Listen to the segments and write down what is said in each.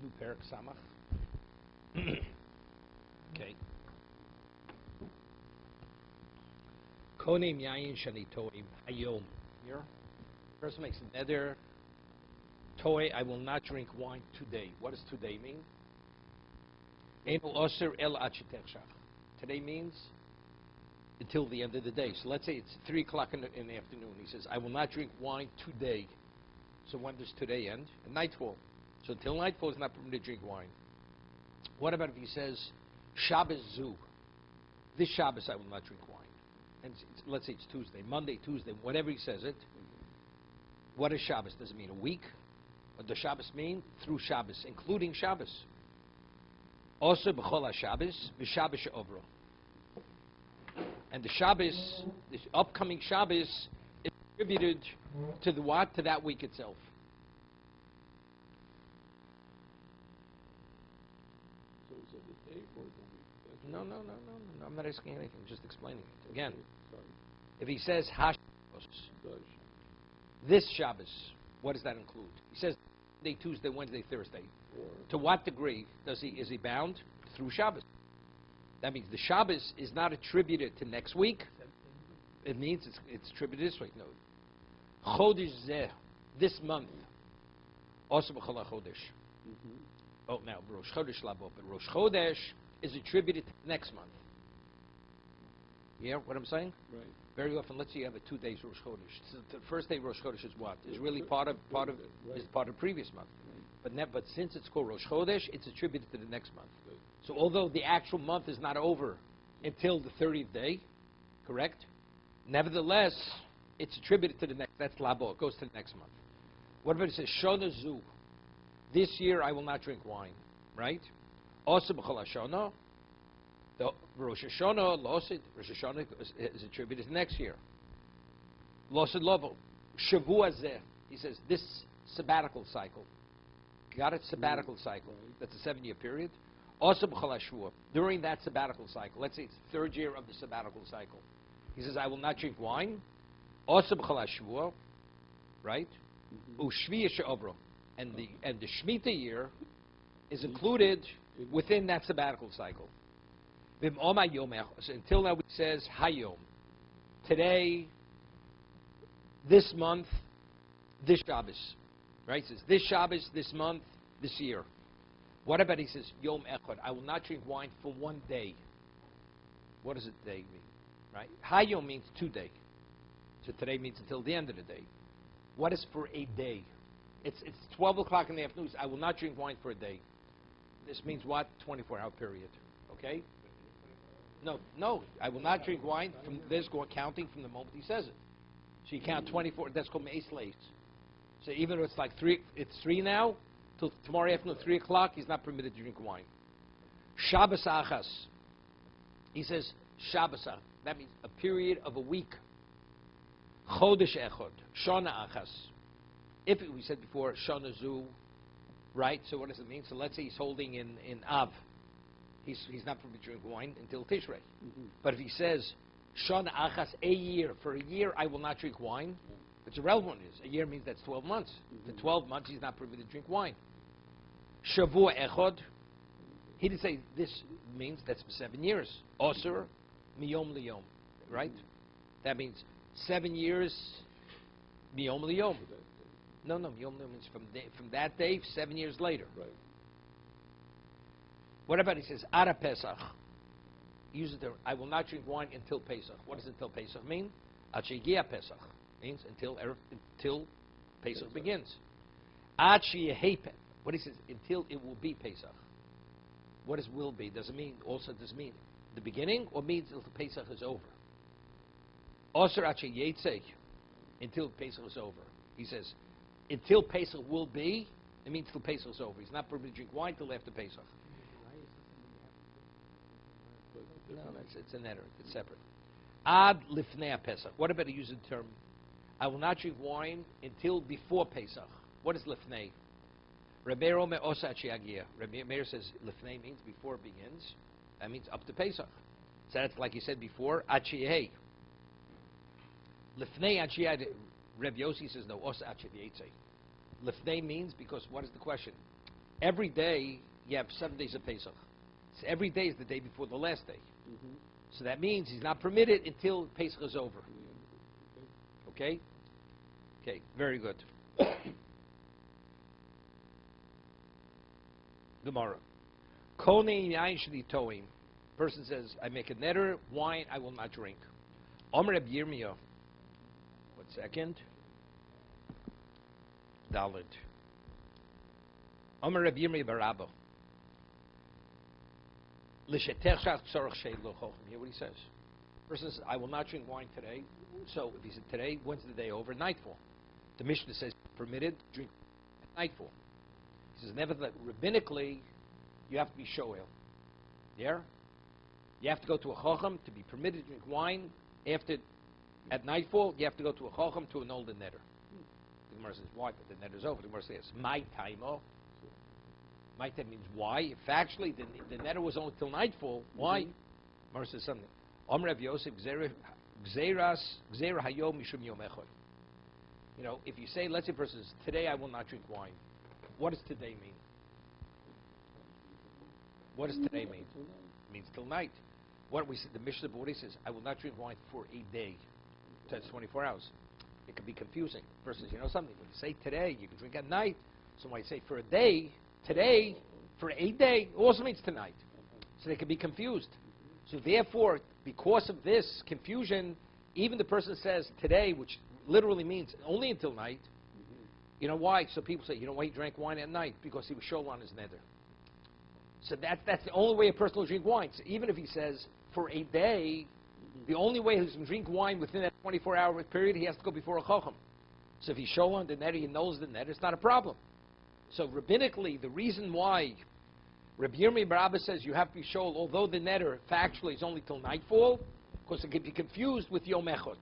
New Perak Samach. Okay. Konim yayin shani toim hayom. Here, person makes a neder. Toy, I will not drink wine today. What does today mean? Einu oser el achitechshach. Today means until the end of the day. So let's say it's 3 o'clock in the afternoon. He says, I will not drink wine today. So when does today end? At nightfall. So until nightfall, it's not permitted to drink wine. What about if he says, Shabbos zu? This Shabbos, I will not drink wine. And let's say it's Tuesday, Monday, Tuesday, whatever he says it. What is Shabbos? Does it mean a week? What does Shabbos mean? Through Shabbos, including Shabbos. Also, b'chol ha-Shabbos, v'Shabbos she'ovro. And the Shabbos, the upcoming Shabbos, is attributed to the what? To that week itself. So is it the day or the week? No. I'm not asking anything. I'm just explaining it. Again, Sorry. if he says ha-Shabbos, this Shabbos, what does that include? He says Monday, Tuesday, Wednesday, Thursday. To what degree is he bound? Through Shabbos. That means the Shabbos is not attributed to next week. It means it's attributed this week. No. Chodesh zeh, this month. Also b'chol ha-chodesh. Oh, now Rosh Chodesh labo, but Rosh Chodesh is attributed to next month. Yeah, what I'm saying? Right. Very often, let's say you have a 2 days Rosh Chodesh. So the first day Rosh Chodesh is what? Is really part of right. is part of the previous month. Right. But since it's called Rosh Chodesh, it's attributed to the next month. Right. So although the actual month is not over until the 30th day, correct? Nevertheless, it's attributed to the next. That's labo. It goes to the next month. What about it says Shona Zu? This year I will not drink wine, right? Also b'chol ha-shona. The Rosh Hashanah, Losid, Rosh Hashanah is attributed to next year. Losid Lovo, Shavua Zeh. He says this sabbatical cycle. Got it? Sabbatical cycle. That's a 7-year period. Also b'chol ha-shvua. During that sabbatical cycle, let's say it's the 3rd year of the sabbatical cycle. He says, I will not drink wine. Also b'chol ha-shvua, right? U'shviya she'ovro. And the Shemitah year is included within that sabbatical cycle. So until now, it says Hayom. Today, this month, this Shabbos. Right? It says this Shabbos, this month, this year. What about he says Yom Echad? I will not drink wine for 1 day. What does a day mean? Right? Hayom means 2 days. So today means until the end of the day. What is for a day? It's 12 o'clock in the afternoon. I will not drink wine for a day. This means what? 24-hour period. Okay? No. I will not drink wine. From this, counting from the moment he says it. So you count 24. That's called me'es leis. So even if it's like 3, it's 3 now, till tomorrow afternoon, 3 o'clock, he's not permitted to drink wine. Shabbos achas. He says Shabbos. That means a period of a week. Chodesh echad. Shana achas. If we said before Shana zu, right? So what does it mean? So let's say he's holding in Av. He's not permitted to drink wine until Tishrei. But if he says Shana achas, a year, for a year I will not drink wine, it's irrelevant. A year means that's 12 months. For 12 months he's not permitted to drink wine. Shavua echad. He didn't say this means that's for 7 years. Osir miyom liyom, right? That means 7 years miyom liyom. No, miyom liyom means from that day, 7 years later. Right. What about he says Ara Pesach? He uses the I will not drink wine until Pesach. What does until Pesach mean? Achigia Pesach means until Pesach begins. Achi what he says until it will be Pesach. What does will be? Does it mean the beginning or means until Pesach is over? Osir Achi Yetzei, until Pesach is over. He says until Pesach will be. It means till Pesach is over. He's not permitted to drink wine till after Pesach. No, it's a netter. It's separate. Ad lifnei Pesach. What about a using term? I will not drink wine until before Pesach. What is lifnei? Rabbi Meir osa achiagia. Rabbi Meir says lifnei means before it begins. That means up to Pesach. So that's like you said before, achieh. Lifnei achiah. Rabbi Yossi says no, osa achieh. Lifnei means because what is the question? every day you have 7 days of Pesach. So every day is the day before the last day. Mm-hmm. So that means he's not permitted until Pesach is over. Okay? Okay, very good. Gemara. Konein yain sheli toim. Person says, I make a neder, wine I will not drink. Omer Reb Yirmiyah. 1 second. Dalet. Omer Reb Yirmiyah barabba. L'shetech shach tzorach she'lo chochem. Hear what he says. Person says, I will not drink wine today. So if he said today, when's the day over? Nightfall. The Mishnah says permitted drink at nightfall. He says nevertheless, rabbinically, you have to be shoel. Yeah? You have to go to a chacham to be permitted to drink wine after at nightfall. You have to go to a chacham to annul the neder. The Gemara says why? But the neder is over. The Gemara says my taimo. My time means why? Factually, the neder was only till nightfall. Why? The Gemara says something. Amr Rav Yosef gzeira hayom mishum yom echad. You know, if you say, let's say, a person says, today I will not drink wine. What does today mean? What does today mean? It means till night. What we said, the Mishnah Bori says, I will not drink wine for a day. That's 24 hours. It can be confusing. The person says, you know something? When you say today, you can drink at night. So when I say for a day, today, for a day, it also means tonight. So they can be confused. So therefore, because of this confusion, even the person says today, which literally means only until night. You know why? So people say, you know why he drank wine at night? Because he was shol on his neder. So that's the only way a person will drink wine. So even if he says for a day, the only way he can drink wine within that 24-hour period, he has to go before a chacham. So if he's shol on the neder, he knows the neder, it's not a problem. So rabbinically, the reason why Rabbi Yirmiyah bar Abba says you have to be shol, although the neder factually is only till nightfall, because it could be confused with Yom Echad.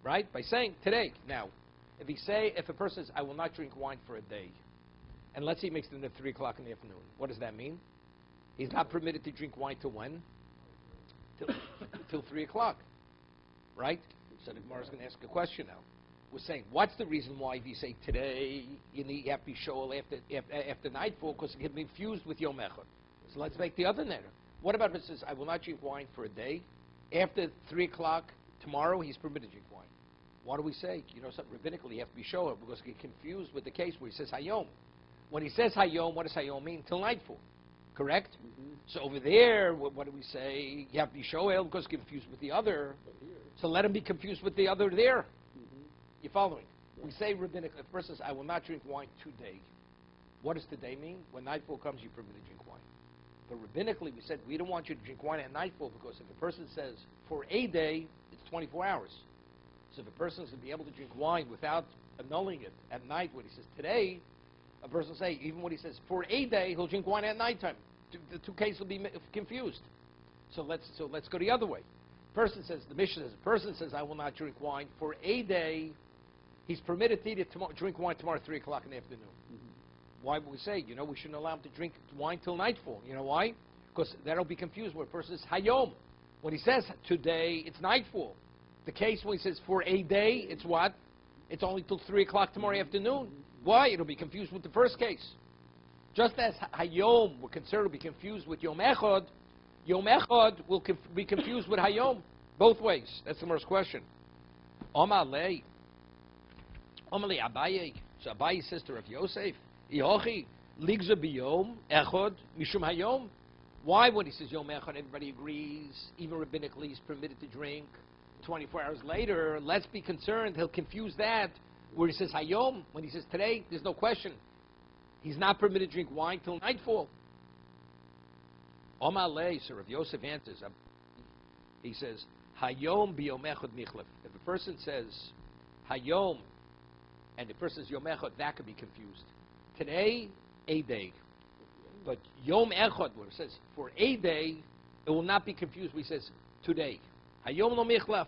Right? By saying today. Now, if a person says, I will not drink wine for a day, and let's say he makes it at 3 o'clock in the afternoon, what does that mean? He's not permitted to drink wine till when? Till 3 o'clock. Right? So the Gemara is going to ask a question now. We're saying, what's the reason why if you say today, you have to be shol after nightfall, because it can be confused with Yom Echad. So let's make the other neder. What about if it says, I will not drink wine for a day? After 3 o'clock tomorrow, he's permitted to drink wine. What do we say? You know, something rabbinically, you have to be shol, because you get confused with the case where he says hayom. When he says hayom, what does hayom mean? Till nightfall. Correct? Mm-hmm. So over there, what do we say? You have to be shol, because confused with the other. So let him be confused with the other there. Mm-hmm. You're following? Yeah. We say rabbinically, if a person says, I will not drink wine today. What does today mean? When nightfall comes, you're permitted to drink wine. But rabbinically, we said, we don't want you to drink wine at nightfall, because if a person says, for a day, it's 24 hours. So if a person is going to be able to drink wine without annulling it at night, when he says today, a person will say, even when he says for a day, he'll drink wine at nighttime. The two cases will be confused. So let's go the other way. Person says, the Mishnah says, a person says, I will not drink wine for a day. He's permitted to drink wine tomorrow at 3 o'clock in the afternoon. Mm-hmm. Why would we say, you know, we shouldn't allow him to drink wine till nightfall? You know why? Because that'll be confused where a person says hayom. When he says today, it's nightfall. The case when he says for a day, it's what? It's only till 3 o'clock tomorrow afternoon. Why? It'll be confused with the first case. Just as hayom, we're concerned, will be confused with Yom Echad, Yom Echad will be confused with hayom. Both ways. That's the first question. Omalei Abaye. So Abaye says to Rav Yosef, Ihochi, ligza biyom echad mishum hayom. Why, when he says Yom Echad, everybody agrees, even rabbinically, he's permitted to drink 24 hours later? Let's be concerned, he'll confuse that, where he says Hayom, when he says today, there's no question. He's not permitted to drink wine till nightfall. Omalei, so Rav Yosef answers, he says, Hayom biyom echad michlef. If a person says Hayom, and the person says Yom Echad, that could be confused. Today, a day. But Yom Echad, where it says for a day, it will not be confused when he says today. Hayom lo michlef.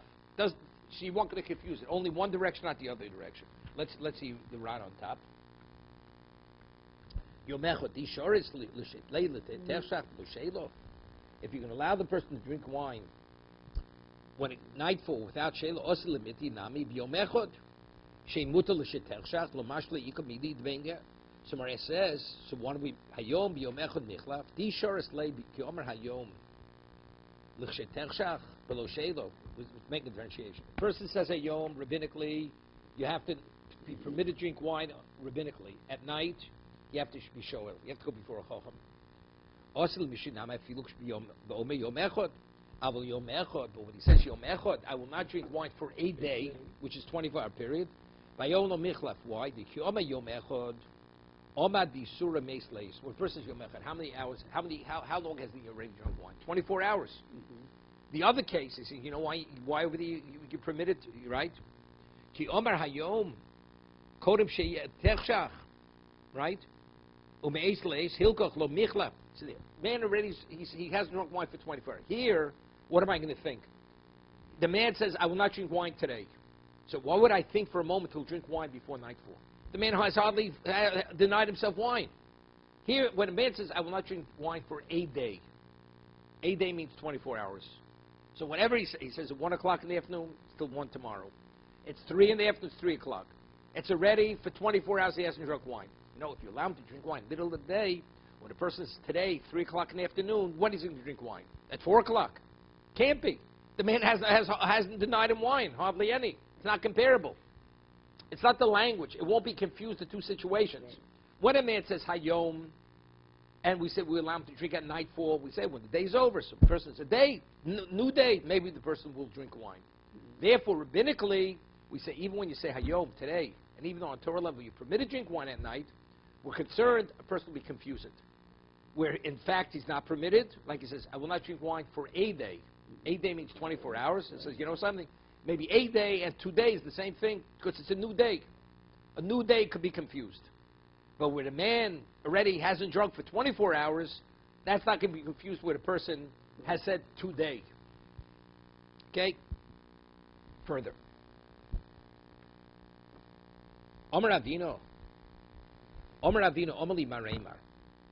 She won't get confused. Only one direction, not the other direction. Let's see the rod on top. Yom Echad, if you can allow the person to drink wine when at nightfall without shelo, So Maria says, so one we hayom biyom echad nichlaf di shoris lei ki omer hayom l'chshetechshach below shelo. Make a differentiation. The person says hayom rabbinically, you have to be permitted to drink wine rabbinically. At night, you have to be shoel. You have to go before a chacham. Also, mishinam if you look biyom yom echad, aval yom echad. But when he says yom echad, I will not drink wine for a day, which is 24-hour period. Vayom lo michlaf. Why? The ki omer yom echad. Omad di surah meisleis. When a person is yom echad, how many hours? How long has he already drunk wine? 24 hours. Mm-hmm. The other case is, you know why over there you permitted, right? Ki omar hayom kodem sheyetechshach, right? Umeis leis hilkoch lo michlap. So the man already he hasn't drunk wine for 24 hours. Here, what am I going to think? The man says, I will not drink wine today. So why would I think for a moment he'll drink wine before nightfall? The man has hardly denied himself wine. Here, when a man says, I will not drink wine for a day means 24 hours. So whenever he says at 1 o'clock in the afternoon, still 1 tomorrow. It's 3 in the afternoon, it's 3 o'clock. It's already for 24 hours he hasn't drunk wine. You know, if you allow him to drink wine middle of the day, when a person is today, 3 o'clock in the afternoon, when is he going to drink wine? At 4 o'clock. Can't be. The man hasn't denied him wine, hardly any. It's not comparable. It's not the language. It won't be confused, the two situations. Right. When a man says hayom, and we say we allow him to drink at nightfall, we say when the day's over, so the person says, a day, new day, maybe the person will drink wine. Mm-hmm. Therefore, rabbinically, we say even when you say hayom, today, and even though on Torah level you permit to drink wine at night, we're concerned a person will be confused. Where in fact he's not permitted, like he says, I will not drink wine for a day. A day means 24 hours. It says, you know something? Maybe a day and 2 days, the same thing, because it's a new day. A new day could be confused. But where the man already hasn't drunk for 24 hours, that's not going to be confused where the person has said today. Okay? Further. Omer Avino. Omer Avino, Omeli Mareimar.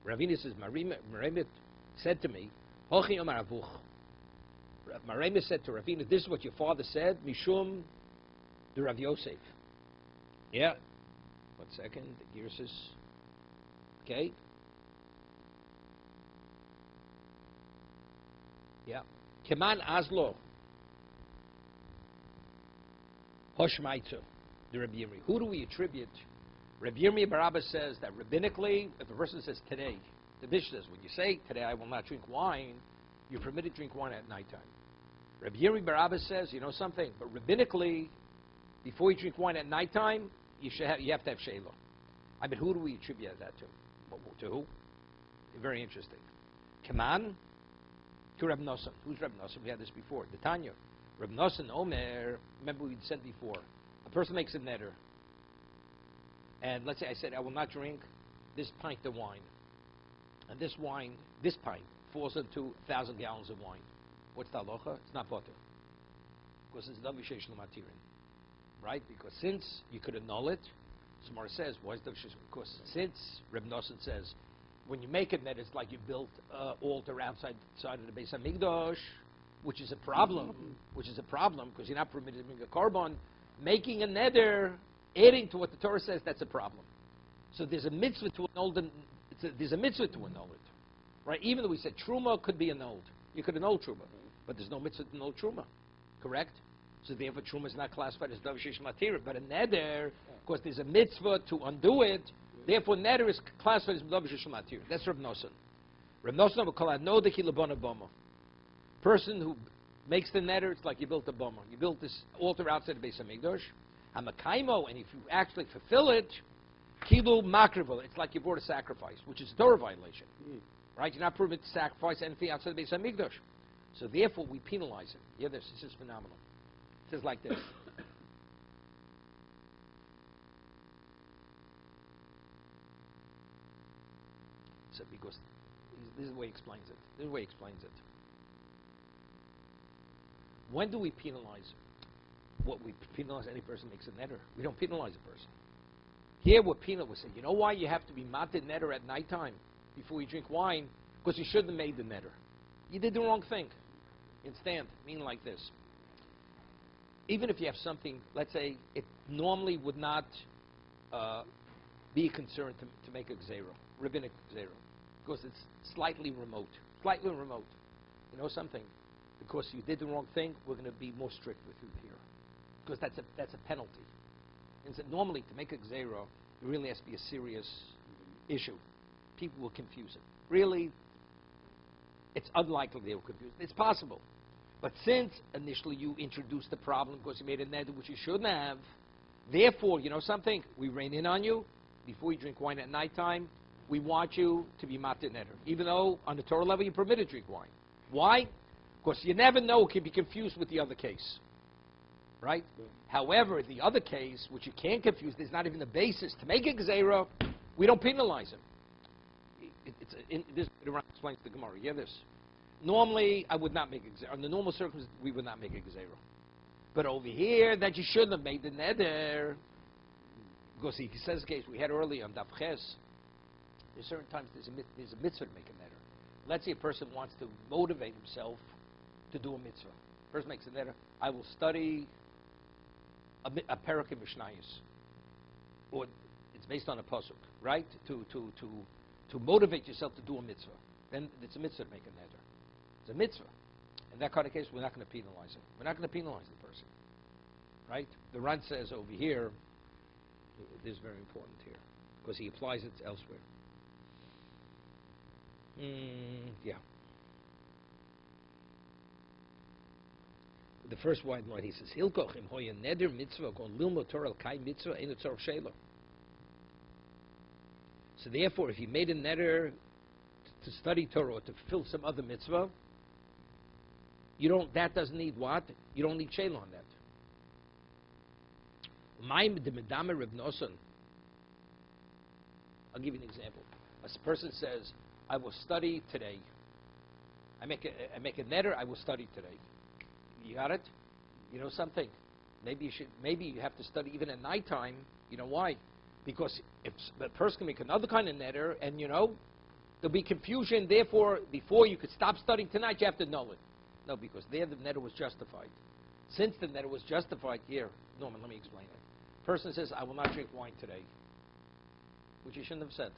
Ravina says, Maremit said to me, Hochi Omer Avuch. Marema said to Ravina, this is what your father said, Mishum the Rav Yosef. Yeah. 1 second, the gear says, okay. Yeah. Keman Azlo. Hoshmaitzu, the Rabbi Yirmi. Who do we attribute? Rabbi Yirmi Barabba says that rabbinically, if a person says today, the Mishnah says, when you say today I will not drink wine, you're permitted to drink wine at nighttime. Rabbi Yirmi Barabba says, you know something, but rabbinically, before you drink wine at nighttime, you have to have shelo. I mean, who do we attribute that to? To who? Very interesting. Kaman to Reb Nosson. Who's Reb Nosson? We had this before. The Tanya. Reb Nosson Omer, remember we said before, a person makes a neder. And let's say I said, I will not drink this pint of wine. And this pint, falls into 1,000 gallons of wine. What's the halacha? It's not potter. Because it's dam v'sheish l'matirin. Right? Because since you could annul it, Samar says, why is dam v'sheish? Because since Reb Nosson says, when you make it, that it's like you built an altar outside of the Beis Hamikdash, which is a problem, because you're not permitted to make a korban. Making a neder, adding to what the Torah says, that's a problem. So there's a mitzvah to annul it. There's a mitzvah to annul it. Right? Even though we said truma could be annulled. You could annul truma. But there's no mitzvah to annul truma. Correct? So therefore truma is not classified as dav sheish matira. But a neder, of course there's a mitzvah to undo it. Therefore neder is classified as dav sheish matira. That's Reb Nosson. Reb Nosson will call out no deki lebona boma. Person who makes the neder, it's like you built a boma. You built this altar outside the Beis Hamikdash. Hamakaimo, and if you actually fulfill it, kilu makrivel. It's like you brought a sacrifice, which is a Torah violation. Right? You're not permitted to sacrifice anything outside the Beis Hamikdash. So therefore, we penalize it. Yeah, this is phenomenal. It says like this. So because this is the way he explains it. This is the way he explains it. When do we penalize? What we penalize any person makes a neder. We don't penalize a person. Here we're penalizing. We say, you know why you have to be mated neder at nighttime before you drink wine? Because you shouldn't have made the neder. You did the wrong thing. Instead, meaning like this. Even if you have something, let's say, it normally would not be concerned to make a gzera, rabbinic gzera, because it's slightly remote. Slightly remote. You know something? Because you did the wrong thing, we're going to be more strict with you here. Because that's a penalty. And so normally, to make a gzera, it really has to be a serious issue. People will confuse it. Really, it's unlikely they will confuse it. It's possible. But since initially you introduced the problem because you made a neder which you shouldn't have, therefore, you know something? We rein in on you. Before you drink wine at nighttime, we want you to be matir neder. Even though on the Torah level you're permitted to drink wine. Why? Because you never know, it can be confused with the other case. Right? Yeah. However, the other case, which you can't confuse, there's not even a basis to make a gzera, we don't penalize him. This explains the Gemara. Yeah, this. Normally, I would not make a gzera. Under normal circumstances, we would not make a gzera. But over here, that you shouldn't have made the neder, because he says the case we had earlier on Daf Ches, there's certain times there's a mitzvah to make a neder. Let's say a person wants to motivate himself to do a mitzvah. First makes a neder, I will study a parak in Mishnayos. Or it's based on a pasuk, right? To motivate yourself to do a mitzvah. Then it's a mitzvah to make a neder. It's a mitzvah. In that kind of case, we're not going to penalize him. We're not going to penalize the person. Right? The Ran says over here, it is very important here, because he applies it elsewhere. Yeah. The first wide line, he says, Hilkoch im hoye neder mitzvah kon lilmo Torah kai mitzvah in the tzorch shelo. So therefore, if he made a neder to study Torah or to fulfill some other mitzvah, that doesn't need what? You don't need shelo on that. I'll give you an example. A person says, I will study today. I make a neder, I will study today. You got it? You know something? Maybe you have to study even at nighttime. You know why? Because if the person can make another kind of neder, and there'll be confusion. Therefore, before you could stop studying tonight, you have to know it. No, because there the neder was justified. Since the neder was justified here, Norman, let me explain it. Person says, I will not drink wine today, which you shouldn't have said.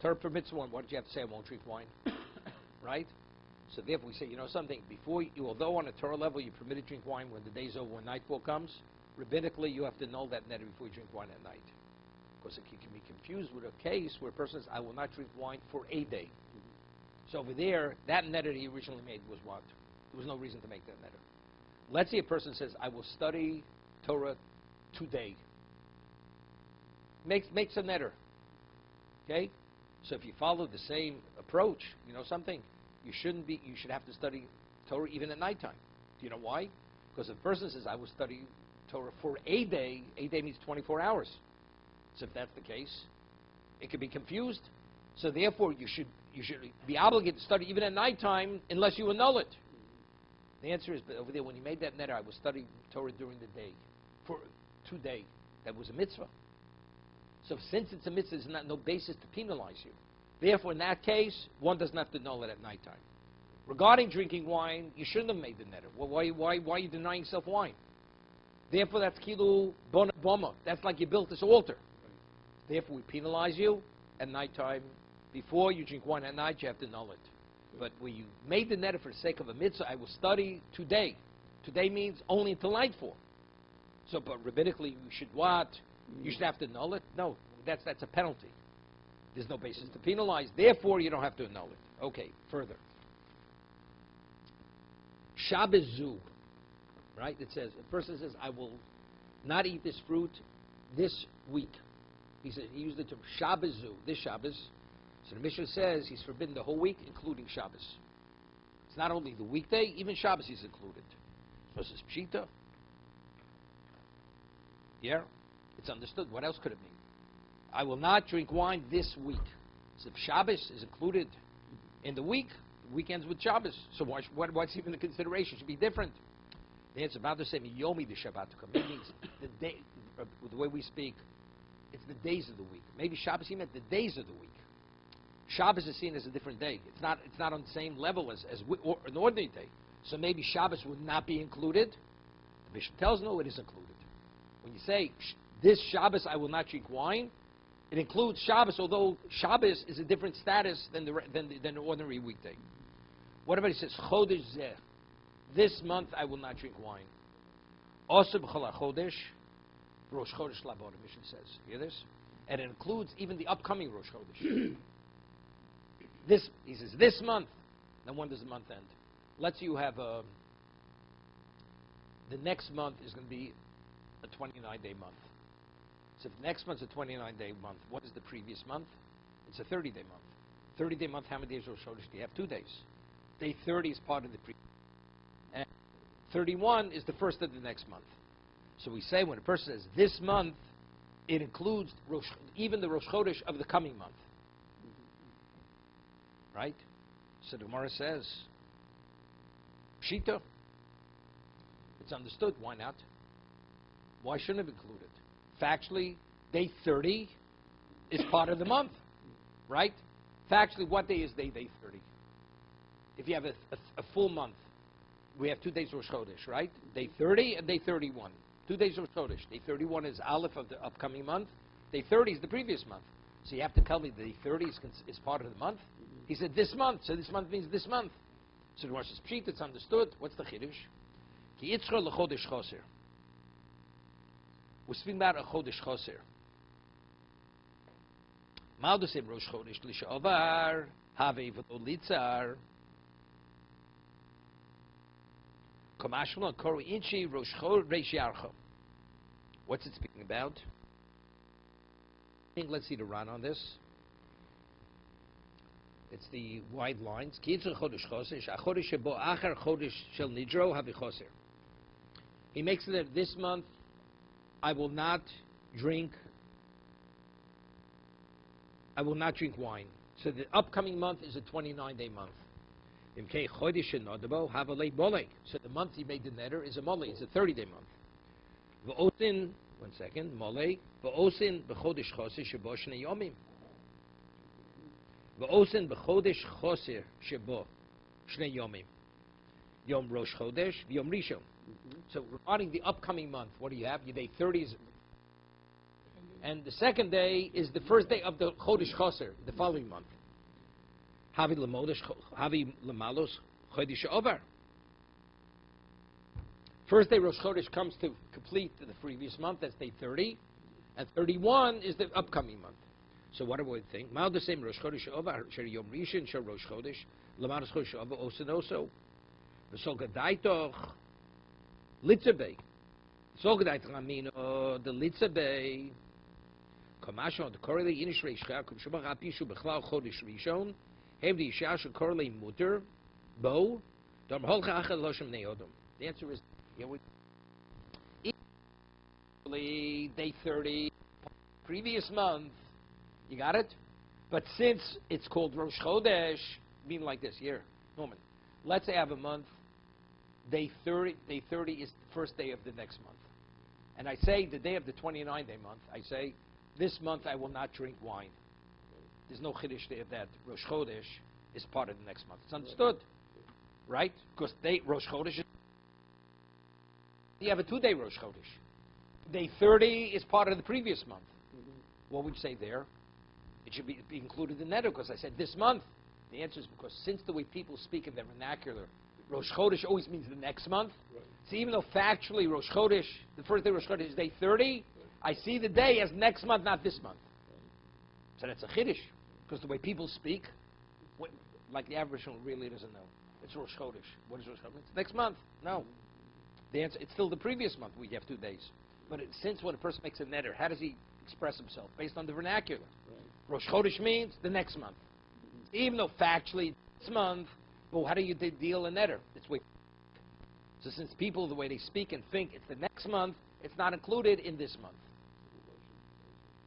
Torah permits one. What did you have to say? I won't drink wine, right? So therefore, we say, something. Although on a Torah level you're permitted to drink wine when the day's over, when nightfall comes, rabbinically you have to know that neder before you drink wine at night, because it can be confused with a case where a person says, I will not drink wine for a day. So over there, that neder he originally made was what? There was no reason to make that neder. Let's say a person says, I will study Torah today. Makes a neder. Okay? So if you follow the same approach, something, you should have to study Torah even at nighttime. Do you know why? Because if a person says, I will study Torah for a day means 24 hours. So if that's the case, it could be confused. So therefore, you should be obligated to study even at nighttime unless you annul it. The answer is, but over there, when he made that neder, I will study Torah during the day, for today. That was a mitzvah. So since it's a mitzvah, there's no basis to penalize you. Therefore, in that case, one doesn't have to annul it at nighttime. Regarding drinking wine, you shouldn't have made the neder. Well, why are you denying yourself wine? Therefore, that's kilu bona boma. That's like you built this altar. Therefore, we penalize you at nighttime. Before you drink wine at night, you have to annul it. But when you made the neder for the sake of a mitzvah, I will study today. Today means only until nightfall. So, but rabbinically, you should what? You should have to annul it? No, that's a penalty. There's no basis to penalize. Therefore, you don't have to annul it. Okay, further. Shabbos zu, right? It says, a person says, I will not eat this fruit this week. He said, he used the term Shabbos zu, this Shabbos. So the Mishnah says he's forbidden the whole week, including Shabbos. It's not only the weekday, even Shabbos he's included. So this is Pshita. Yeah, it's understood. What else could it mean? I will not drink wine this week. So if Shabbos is included in the week, weekends with Shabbos. So what's even the consideration? It should be different. The answer about the same Yomi the Shabbat. Meaning the day, the way we speak, it's the days of the week. Maybe Shabbos he meant the days of the week. Shabbos is seen as a different day. It's not on the same level as an ordinary day. So maybe Shabbos would not be included. The Mishnah tells no, it is included. When you say this Shabbos I will not drink wine, It includes Shabbos, although Shabbos is a different status than the ordinary weekday. What about it says Chodesh Zeh? This month I will not drink wine. Also b'chol Chodesh, Rosh Chodesh Labor. The Mishnah says. Hear this? And it includes even the upcoming Rosh Chodesh. He says this month. Then when does the month end? Let's say you have the next month is going to be a 29-day month. So if next month's a 29-day month, what is the previous month? It's a 30-day month. 30-day month, how many days Rosh Chodesh do you have? 2 days. Day 30 is part of the previous. And 31 is the first of the next month. So we say when a person says this month, it includes even the Rosh Chodesh of the coming month. Right? So the Gemara says, Pshita. It's understood. Why not? Why shouldn't it be included? Factually, day 30 is part of the month. Right? Factually, what day is day 30? If you have a full month, we have 2 days Rosh Chodesh, right? Day 30 and day 31. 2 days Rosh Chodesh. Day 31 is Aleph of the upcoming month. Day 30 is the previous month. So you have to tell me day 30 is part of the month. He said this month, so this month means this month. So the Rosh says, Pshit, it's understood. What's the Chiddush? Ki yitzchor l'chodesh choser. We're speaking about a chodesh choser. Maldusim Rosh Chodesh l'shavar, have v'lo litzar. Komashmal koru inchi Rosh Chodesh yarcho. What's it speaking about? Let's see the run on this. It's the wide lines. He makes it that this month I will not drink wine. So the upcoming month is a 29-day month. So the month he made the neder is a molei. It's a 30-day month. One second. Molei. V'osin b'chodesh choser shebo shnei yomim. V'osin b'chodesh choser shebo shnei yomim. Yom Rosh Chodesh v'yom Rishon. So regarding the upcoming month, what do you have? Your day 30 is, and the second day is the first day of the Chodesh Choser, the following month. Havi lemalos chodesh over. First day Rosh Chodesh comes to complete the previous month. That's day 30, and 31 is the upcoming month. So what do we think? Mal the same Rosh Chodesh over. Shel Yom Rishon shel Rosh Chodesh lemalos chodesh over osen oso. V'sol gadaitoch litzabei. V'sol gadaitoch amino the litzabei. Kamasho the korelei inish reishcha kum shubach apishu bechlal chodesh Rishon. Have the Isha should correlate mutter, bo, dom holcha achad loshem neodom. The answer is, day 30, previous month, you got it? But since it's called Rosh Chodesh, mean like this, here, Norman, let's say I have a month, day 30 is the first day of the next month. And I say the day of the 29-day month, I say, this month I will not drink wine. There's no chiddush there that Rosh Chodesh is part of the next month. It's understood, right? Because Rosh Chodesh, you have a 2-day Rosh Chodesh. Day 30 is part of the previous month. What would you say there? It should be included in that because I said this month. The answer is because since the way people speak in their vernacular, Rosh Chodesh always means the next month. Right. So even though factually Rosh Chodesh, the first day Rosh Chodesh is day 30, I see the day as next month, not this month. So that's a chiddush. Because the way people speak, like the average one really doesn't know. It's Rosh Chodesh. What is Rosh Chodesh? It's next month. No. The answer, it's still the previous month. We have 2 days. But since when a person makes a neder, how does he express himself? Based on the vernacular. Right. Rosh Chodesh means the next month. Even though factually this month, well, how do you deal a neder? It's way. So since people, the way they speak and think, it's the next month, it's not included in this month.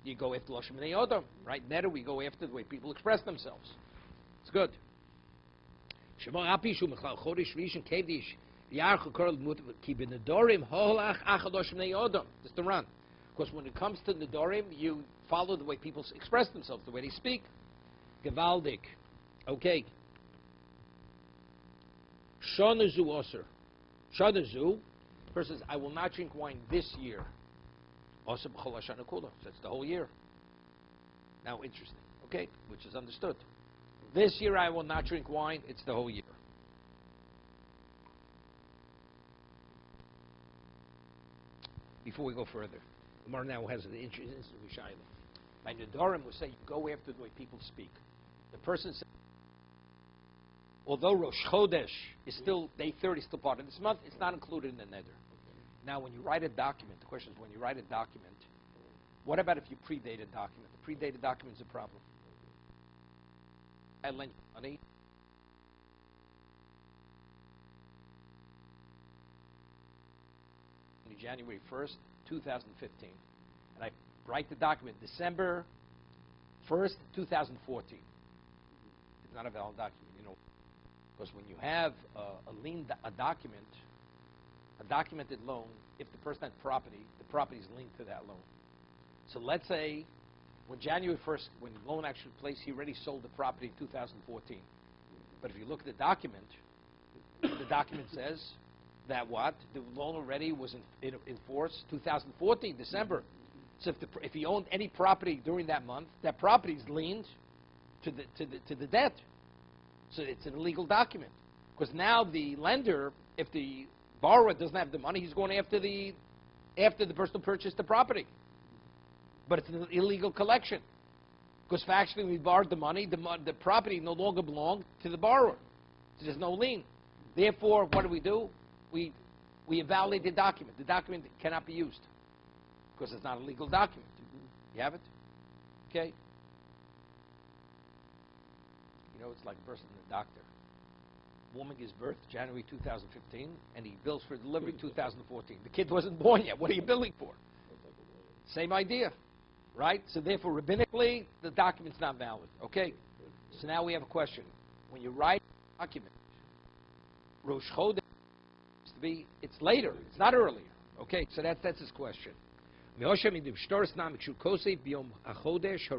You go after Loshem B'nei Odom, right? Neder, we go after the way people express themselves. It's good. That's the run. Because when it comes to Nedarim, you follow the way people express themselves, the way they speak. Gevaldik. Okay. Shonazu Oser. Shonazu. Person says, I will not drink wine this year. That's the whole year. Now, interesting. Okay, which is understood. This year I will not drink wine. It's the whole year. Before we go further, Gemara now has an interesting Shaila. By Nedarim, we say you go after the way people speak. The person says, although Rosh Chodesh is still, day 30 is still part of this month, it's not included in the Neder. Now, when you write a document, the question is, when you write a document, what about if you predate a document? The predated document is a problem. I lent you money. January 1st, 2015. And I write the document December 1st, 2014. It's not a valid document, because when you have a documented loan, if the person had property, the property is linked to that loan. So let's say when January 1st, when the loan actually took place, he already sold the property in 2014. But if you look at the document says that what? The loan already was in force 2014, December. So if he owned any property during that month, that property is liened to the debt. So it's an illegal document. Because now the lender, if the borrower doesn't have the money, he's going after the person who purchased the property. But it's an illegal collection. Because factually, when we borrowed the money, the property no longer belonged to the borrower. So there's no lien. Therefore, what do? We invalidate the document. The document cannot be used because it's not a legal document. You have it? Okay? It's like a person and a doctor. Woman gives birth January 2015, and he bills for delivery 2014. The kid wasn't born yet. What are you billing for? Same idea, right? So therefore, rabbinically, the document's not valid. Okay? So now we have a question. When you write a document, Rosh Chodesh, it's later. It's not earlier. Okay, so that's his question. Kosev b'yom hachodesh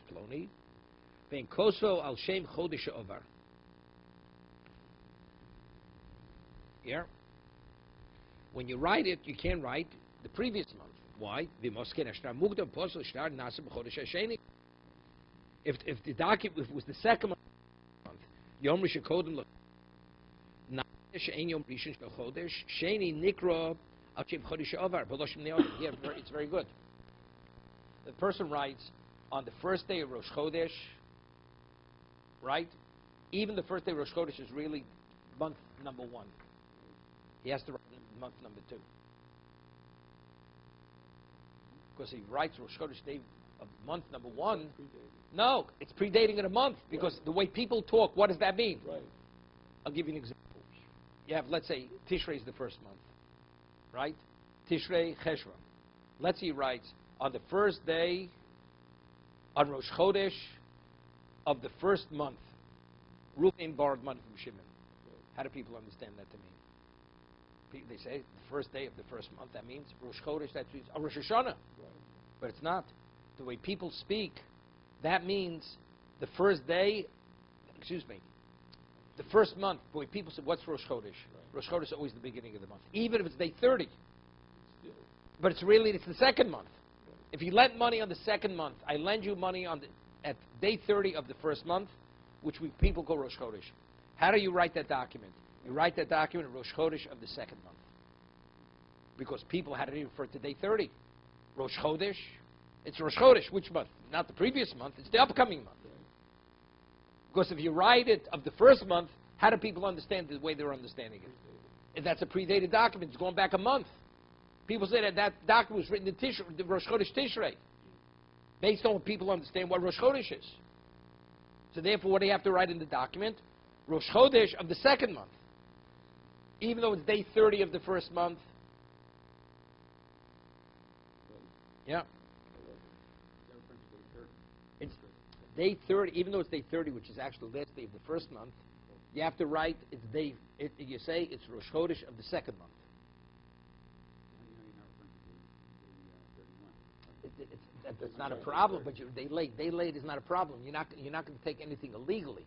ploni, ve'en koso al shem chodesh ovar. Yeah. When you write it, you can write the previous month. Why? If the document was the second month, Yom Rishon Kodem Lo She'en Yom Rishon Shel Chodesh Sheni Nikra Al Shem Chodesh Ovar B'Loshim Ne'odim. Here, it's very good. The person writes on the first day of Rosh Chodesh, right? Even the first day of Rosh Chodesh is really month number 1. He has to write month number 2. Because he writes Rosh Chodesh day of month number 1. No, it's predating in a month, because the way people talk, what does that mean? Right. I'll give you an example. You have, let's say, Tishrei is the first month, right? Tishrei Cheshvan. Let's say he writes, on the first day, on Rosh Chodesh of the first month, Reuben borrowed money from Shimon. How do people understand that to mean? They say the first day of the first month, that means Rosh Chodesh, that means Rosh Hashanah. Right. But it's not. The way people speak, that means the first day, the first month. The way people say, what's Rosh Chodesh? Right. Rosh Chodesh is always the beginning of the month, even if it's day 30. But it's the second month. Right. If you lend money on the second month, I lend you money at day 30 of the first month, which people call Rosh Chodesh. How do you write that document? You write that document Rosh Chodesh of the second month. Because people had to refer to day 30. Rosh Chodesh, it's Rosh Chodesh. Which month? Not the previous month, it's the upcoming month. Because if you write it of the first month, how do people understand the way they're understanding it? If that's a predated document, it's going back a month. People say that document was written in the Rosh Chodesh Tishrei, based on what people understand what Rosh Chodesh is. So therefore, what do you have to write in the document? Rosh Chodesh of the second month. Even though it's day 30 of the first month. Yeah. It's day 30, even though it's day 30, which is actually the last day of the first month, you have to write, you say it's Rosh Chodesh of the second month. That's not a problem, but day late is not a problem. You're not going to take anything illegally.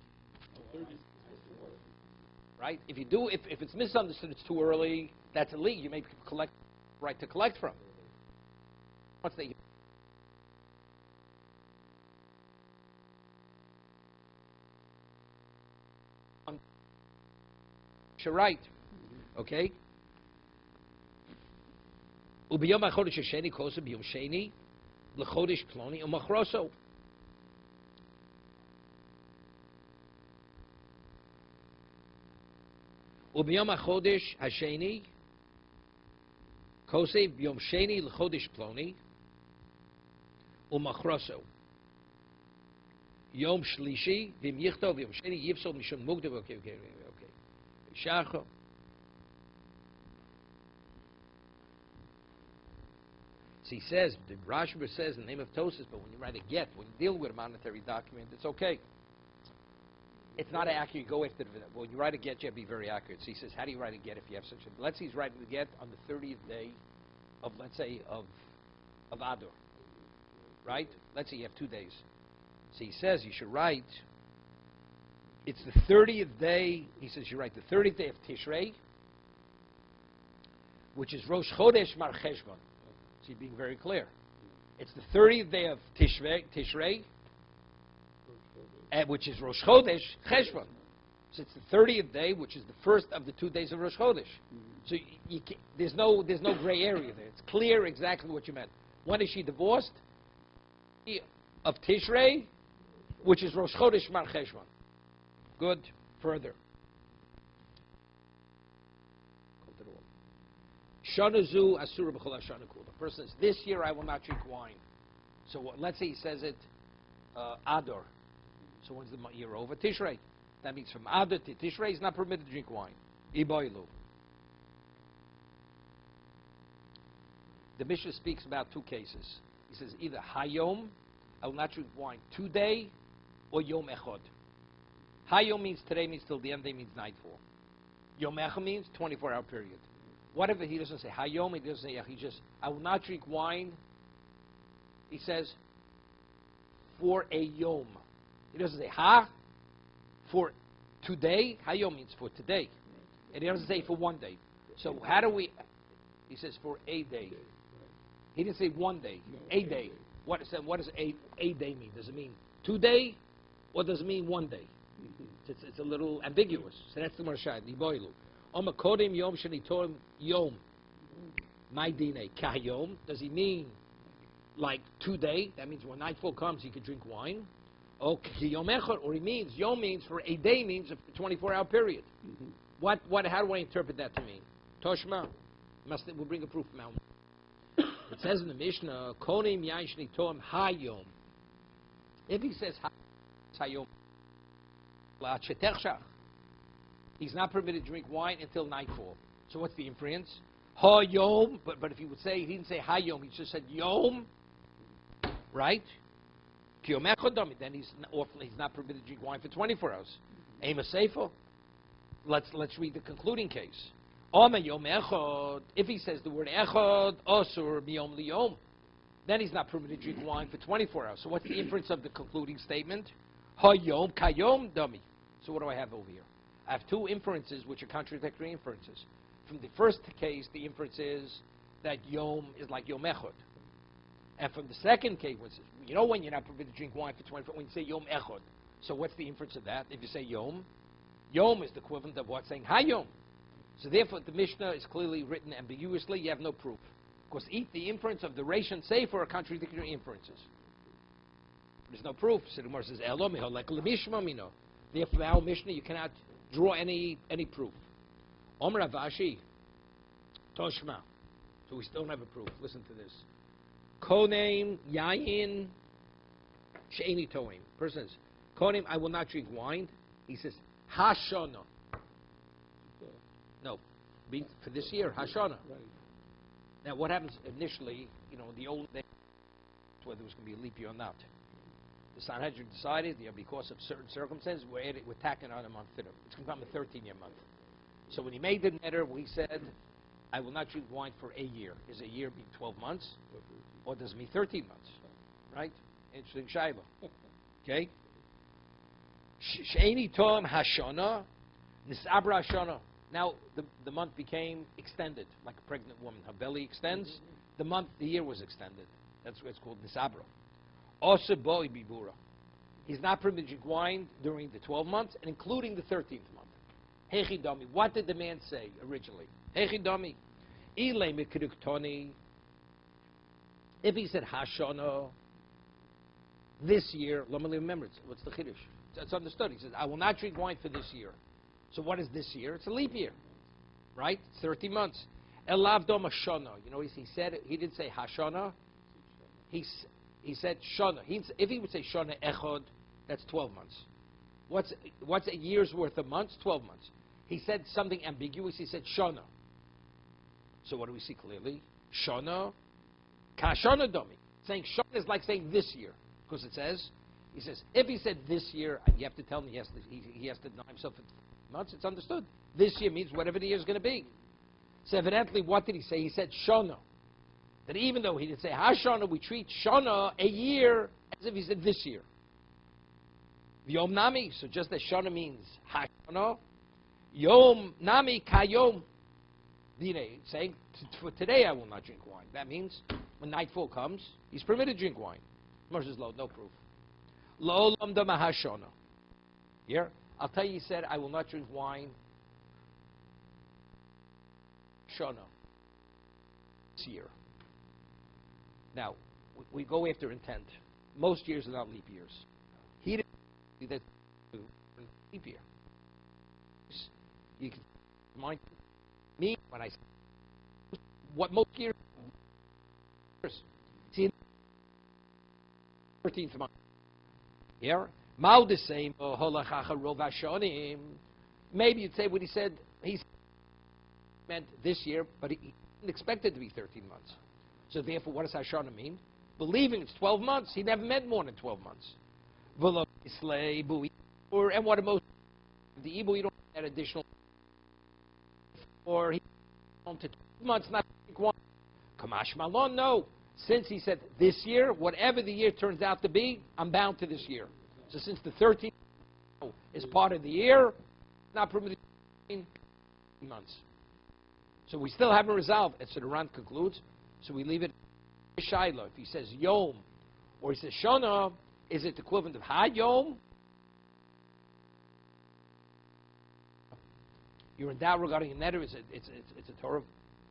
Right? If it's misunderstood, it's too early, that's illegal. You may right to collect from. What's the you're right. Okay? Ubiyom HaChodesh HaSheni Kosa Biyom Sheni L'Chodesh Ploni Umachroso. Ubiyom HaChodesh HaSheni Kosa Biyom Sheni L'Chodesh Ploni Umachroso. Yom Shlishi Vim Yichto Vim Sheni Yivsol Mishon Mugdav. Okay. Shacho. So he says, the Rashba says in the name of Tosis, but when you write a get, when you deal with a monetary document, it's okay. It's not accurate. Go after the, when you write a get, you have to be very accurate. So he says, how do you write a get if you have such a, let's say he's writing the get on the 30th day of, let's say, of Adar, right? Let's say you have 2 days. So he says you should write, it's the 30th day, he says you write the 30th day of Tishrei, which is Rosh Chodesh Mar Cheshvan. So you're being very clear. It's the 30th day of Tishrei, which is Rosh Chodesh Cheshvan. So it's the 30th day, which is the first of the 2 days of Rosh Chodesh. So there's no gray area there. It's clear exactly what you meant. When is she divorced? Of Tishrei, which is Rosh Chodesh Mar Cheshvan. Good. Further. Shanazu Asura B'chol Hashanah Kula. The person says, this year I will not drink wine. So let's say he says it Adar. So when's the year over? Tishrei. That means from Adar to Tishrei he's not permitted to drink wine. Iboilu. The Mishnah speaks about 2 cases. He says either Hayom, I will not drink wine today, or Yom Echad. Hayom means today, means till the end, day means nightfall. Yom Echad means 24-hour period. Whatever, he doesn't say Hayom, he doesn't say, he just, I will not drink wine, he says, for a Yom. He doesn't say Ha, for today. Hayom means for today. And he doesn't say for 1 day. So how do we, he says for a day. He didn't say 1 day, a day. What does a day mean? Does it mean 2 days, or does it mean 1 day? It's a little ambiguous. So that's the Marshad. Niboilu. Oma kodim yom shenitom yom. My dine kahayom. Does he mean like 2 days? That means when nightfall comes, he could drink wine. Or yom echad. Or he means yom means for a day means a 24-hour period. How do I interpret that to mean? Toshma. We'll bring a proof now. It says in the Mishnah, kodim yain shenitom hayom. If he says hayom, he's not permitted to drink wine until nightfall. So what's the inference? Ha yom, but if he would say, he didn't say ha yom, he just said yom, right? Then he's not permitted to drink wine for 24 hours. Ema seifo. Let's read the concluding case. Oma yom echad. If he says the word echad, osur miyom liyom, then he's not permitted to drink wine for 24 hours. So what's the inference of the concluding statement? Ha-yom, kayom, dummy. So what do I have over here? I have 2 inferences which are contradictory inferences. From the first case, the inference is that yom is like yom echad. And from the second case, you know when you're not permitted to drink wine for 24, when you say yom echad. So what's the inference of that? If you say yom, yom is the equivalent of what? Saying hayom. So therefore, the Mishnah is clearly written ambiguously. You have no proof. Because the inference of the Reish and Sefer are contradictory inferences. There's no proof. So the Gemara says, Elomiho, like Lemishma Mino. Therefore, our Mishnah, you cannot draw any proof. Omer Avashi, Toshma. So we still don't have a proof. Listen to this. Konem Yayin She'eni Toim. Person says, Konem, I will not drink wine. He says, Hashana. No. For this year, Hashana. Right. Now, what happens initially, the old days, whether it was going to be a leap year or not. The Sanhedrin decided, because of certain circumstances, we're tacking on a month to them. It's going to become a 13-year month. So when he made the neder, he said, I will not drink wine for a year. Is a year mean 12 months? Or does it mean 13 months? Right? Interesting shayla. Okay? She'eni tom hashana, nisabra hashana. Now, the month became extended, like a pregnant woman. Her belly extends. The year was extended. That's what it's called nisabro. Ose boi bibura. He's not permitted to drink wine during the 12 months, and including the 13th month. Hechi dami. What did the man say originally? Hechi dami. Ile mikruktoni. If he said Hashana, this year, remember, what's the Chiddush? It's understood. He says, I will not drink wine for this year. So what is this year? It's a leap year, right? It's 30 months. Elav dom Hashana. You know, he said, he didn't say Hashana. He said Shana. If he would say Shana Echod, that's 12 months. What's a year's worth of months? 12 months. He said something ambiguous. He said Shana. So what do we see clearly? Shana. Kashana domi. Saying Shana is like saying this year. Because it says, he says, if he said this year, you have to tell him he has to deny himself for months. It's understood. This year means whatever the year is going to be. So evidently, what did he say? He said Shana. That even though he didn't say Hashana, we treat Shana, a year, as if he said this year. Yom Nami, so just as Shana means Hashana, Yom Nami Kayom. Saying, for today I will not drink wine. That means when nightfall comes, he's permitted to drink wine. Moshe's low, no proof. Lo lamda mahashana. Here, I'll tell you, he said, I will not drink wine. Shana. This year. Now, we go after intent. Most years are not leap years. He didn't see that leap year. You can mind me when I say what most years. See, 13th month. Here, Mal the same. Maybe you'd say what he said. He meant this year, but he didn't expect it to be 13 months. So therefore, what does Hashana mean? Believing it's 12 months. He never meant more than 12 months. And what most the Ibu, you don't have that additional. Or he to 12 months, not one. Kamash Malon, no. Since he said this year, whatever the year turns out to be, I'm bound to this year. So since the 13th is part of the year, not permitted 13 months. So we still haven't resolved. And so the Ran concludes. So we leave it Shiloh. If he says Yom or he says Shana, is it the equivalent of Ha-Yom? You're in doubt regarding a netter. It's a Torah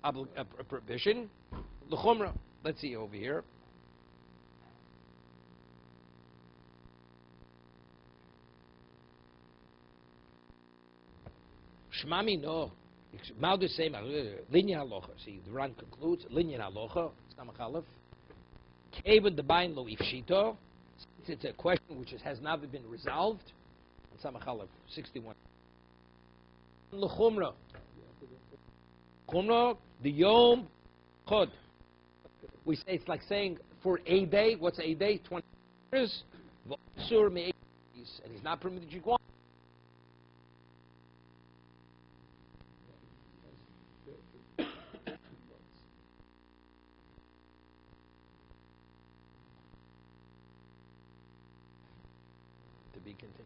a prohibition. L'chumra. Let's see over here. Shmami no. Maudu same linya halacha. See, the Ran concludes linya halacha. Samachalef. Kevin the bain lo ifshito. It's a question which has not been resolved. Samachalef 61. L'chumra. Chumra the yom chod. We say it's like saying for a day. What's a day? 20 years. And he's not permitted to drink wine. To be continued.